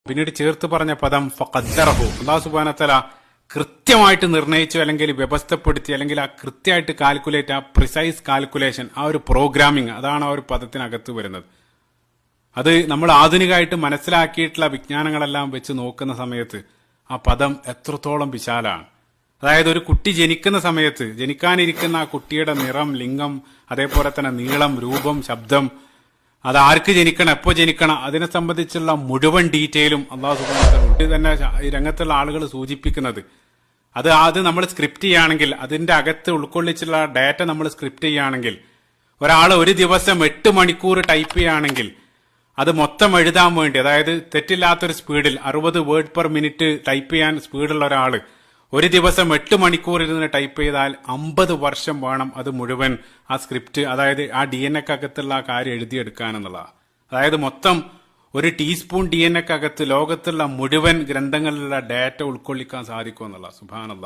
പിന്നീട് ചേർത്ത് പറഞ്ഞ പദം ഫഖദ്ദറഹു. അല്ലാഹു സുബ്ഹാനഹു വ തആല കൃത്യമായിട്ട് നിർണയിച്ചു, അല്ലെങ്കിൽ വ്യവസ്ഥപ്പെടുത്തി, അല്ലെങ്കിൽ ആ കൃത്യമായിട്ട് കാൽക്കുലേറ്റ്, ആ പ്രിസൈസ് കാൽക്കുലേഷൻ, ആ ഒരു പ്രോഗ്രാമിംഗ്, അതാണ് ആ ഒരു പദത്തിനകത്ത് വരുന്നത്. അത് നമ്മൾ ആധുനികമായിട്ട് മനസ്സിലാക്കിയിട്ടുള്ള വിജ്ഞാനങ്ങളെല്ലാം വെച്ച് നോക്കുന്ന സമയത്ത് ആ പദം എത്രത്തോളം വിശാലാണ്. അതായത് ഒരു കുട്ടി ജനിക്കുന്ന സമയത്ത് ജനിക്കാനിരിക്കുന്ന ആ കുട്ടിയുടെ നിറം, ലിംഗം, അതേപോലെ തന്നെ നീളം, രൂപം, ശബ്ദം, അത് ആർക്ക് ജനിക്കണം, എപ്പോ ജനിക്കണം, അതിനെ സംബന്ധിച്ചുള്ള മുഴുവൻ ഡീറ്റെയിലും അല്ലാഹു സുബ്ഹാനഹു വ തആല തന്നെ ഈ രംഗത്തുള്ള ആളുകൾ സൂചിപ്പിക്കുന്നത്. അത് നമ്മൾ സ്ക്രിപ്റ്റ് ചെയ്യുകയാണെങ്കിൽ, അതിന്റെ അകത്ത് ഉൾക്കൊള്ളിച്ചുള്ള ഡാറ്റ നമ്മൾ സ്ക്രിപ്റ്റ് ചെയ്യുകയാണെങ്കിൽ, ഒരാൾ ഒരു ദിവസം 8 മണിക്കൂർ ടൈപ്പ് ചെയ്യുകയാണെങ്കിൽ അത് മൊത്തം എഴുതാൻ വേണ്ടി, അതായത് തെറ്റില്ലാത്തൊരു സ്പീഡിൽ 60 വേർഡ് പെർ മിനിറ്റ് ടൈപ്പ് ചെയ്യാൻ സ്പീഡുള്ള ഒരാൾ ഒരു ദിവസം 8 മണിക്കൂർ ഇരുന്ന് ടൈപ്പ് ചെയ്താൽ 50 വർഷം വേണം അത് മുഴുവൻ ആ സ്ക്രിപ്റ്റ്, അതായത് ആ DNA-ക്കകത്തുള്ള ആ കാര്യം എഴുതിയെടുക്കാനെന്നുള്ളതാണ്. അതായത് മൊത്തം ഒരു ടീസ്പൂൺ DNA-ക്കകത്ത് ലോകത്തുള്ള മുഴുവൻ ഗ്രന്ഥങ്ങളിലുള്ള ഡാറ്റ ഉൾക്കൊള്ളിക്കാൻ സാധിക്കും എന്നുള്ള. സുബ്ഹാനല്ലാഹ്.